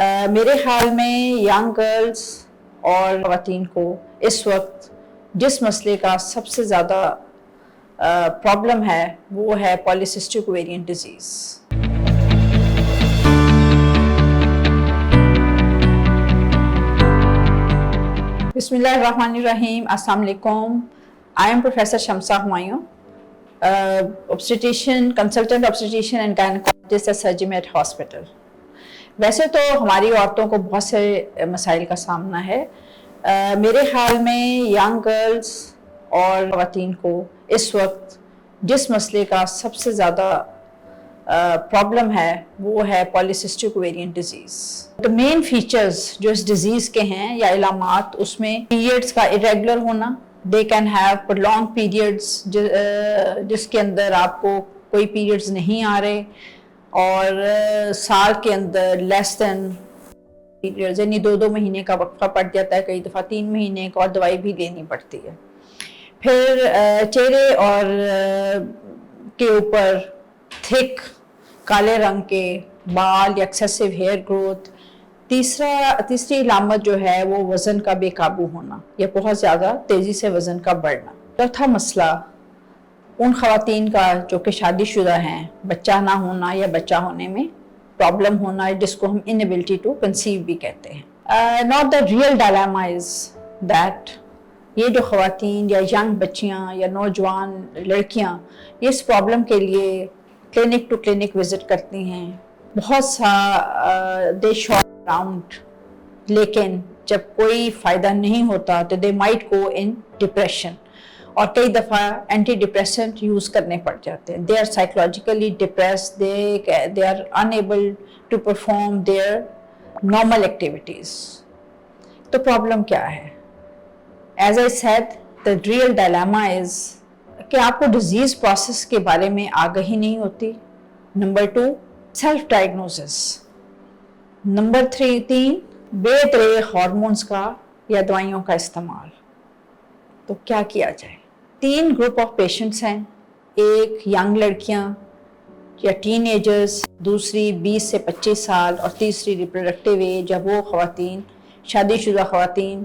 میرے خیال میں ینگ گرلز اور خواتین کو اس وقت جس مسئلے کا سب سے زیادہ پرابلم ہے وہ ہے پالیسسٹک اوویرین ڈیزیز۔ بسم اللہ الرحمن الرحیم، السلام علیکم۔ I am professor Shamsa Humayun, obstetrician, consultant obstetrician and gynecologist at Surgimed Hospital۔ ویسے تو ہماری عورتوں کو بہت سے مسائل کا سامنا ہے۔ میرے خیال میں ینگ گرلز اور خواتین کو اس وقت جس مسئلے کا سب سے زیادہ پرابلم ہے وہ ہے پالیسسٹک اوویرین ڈیزیز۔ تو مین فیچرز جو اس ڈیزیز کے ہیں یا علامات، اس میں پیریڈز کا irregular ہونا، they can have prolonged periods جس کے اندر آپ کو کوئی پیریڈز نہیں آ رہے، اور سال کے اندر لیس دین پیریڈز یعنی 2 مہینے کا وقفہ پڑ جاتا ہے، کئی دفعہ 3 مہینے کا، اور دوائی بھی لینی پڑتی ہے۔ پھر چہرے اور کے اوپر تھک کالے رنگ کے بال یا ایکسیسو ہیئر گروتھ۔ تیسری علامت جو ہے وہ وزن کا بے قابو ہونا یا بہت زیادہ تیزی سے وزن کا بڑھنا۔ چوتھا مسئلہ ان خواتین کا جو کہ شادی شدہ ہیں، بچہ نہ ہونا یا بچہ ہونے میں پرابلم ہونا، جس کو ہم inability to conceive بھی کہتے ہیں۔ Now the real dilemma is that یہ جو خواتین یا ینگ بچیاں یا نوجوان لڑکیاں اس پرابلم کے لیے کلینک ٹو کلینک وزٹ کرتی ہیں، بہت سا دے شاپ اراؤنڈ، لیکن جب کوئی فائدہ نہیں ہوتا تو they might go in depression, اور کئی دفعہ اینٹی ڈپریسنٹ یوز کرنے پڑ جاتے ہیں۔ They are psychologically depressed, they are unable to perform their normal activities. تو پرابلم کیا ہے؟ As I said, the real dilemma is کہ آپ کو ڈیزیز پروسیس کے بارے میں آگاہی نہیں ہوتی۔ Number 2، self diagnosis. نمبر 3، بے دریغ ہارمونز کا یا دوائیوں کا استعمال۔ تو کیا کیا جائے؟ 3 گروپ آف پیشنٹس ہیں، ایک ینگ لڑکیاں یا ٹین ایجرز، دوسری 20 سے 25 سال، اور تیسری ریپروڈکٹیو ایج یا وہ خواتین، شادی شدہ خواتین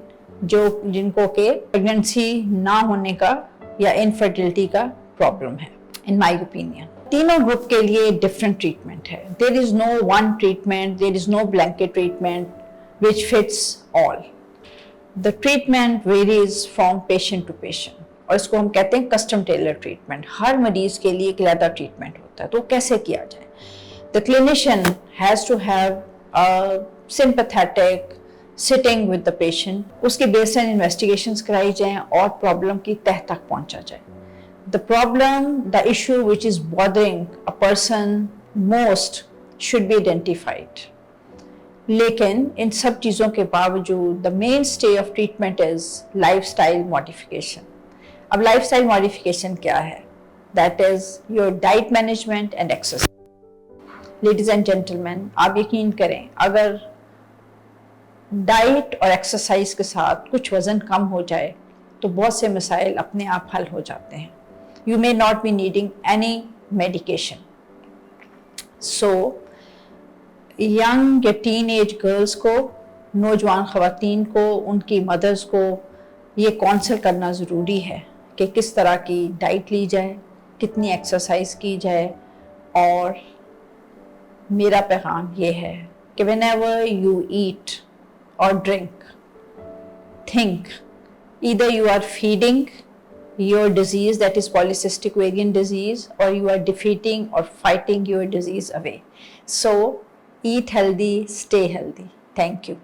جن کو کہ پریگننسی نہ ہونے کا یا انفرٹیلٹی کا پرابلم ہے۔ ان مائی اوپینین تینوں گروپ کے لیے ڈفرینٹ ٹریٹمنٹ ہے۔ There is no one treatment, there is no blanket treatment which fits all. The treatment varies from patient to patient، اور اس کو ہم کہتے ہیں کسٹم ٹیلر ٹریٹمنٹ۔ ہر مریض کے لیے ایک علیحدہ ٹریٹمنٹ ہوتا ہے۔ تو کیسے کیا جائے؟ The clinician has to have a sympathetic sitting with the patient، اس کی بیس لائن انویسٹیگیشنز کرائی جائیں اور پرابلم کی تہ تک پہنچا جائے۔ The problem, the issue which is bothering a person most should be identified۔ لیکن ان سب چیزوں کے باوجود the mainstay of treatment is lifestyle modification۔ اب لائف اسٹائل ماڈیفیکیشن کیا ہے؟ That is your diet management and exercise۔ Ladies and gentlemen، آپ یقین کریں، اگر ڈائٹ اور ایکسرسائز کے ساتھ کچھ وزن کم ہو جائے تو بہت سے مسائل اپنے آپ حل ہو جاتے ہیں۔ You may not be needing any medication۔ So young یا ٹین ایج گرلز کو، نوجوان خواتین کو، ان کی مدرز کو یہ کونسل کرنا ضروری ہے کہ کس طرح کی ڈائٹ لی جائے، کتنی ایکسرسائز کی جائے۔ اور میرا پیغام یہ ہے کہ whenever you eat or drink, think either you are feeding your disease, that is polycystic ovarian disease, or you are defeating or fighting your disease away. So eat healthy, stay healthy. Thank you.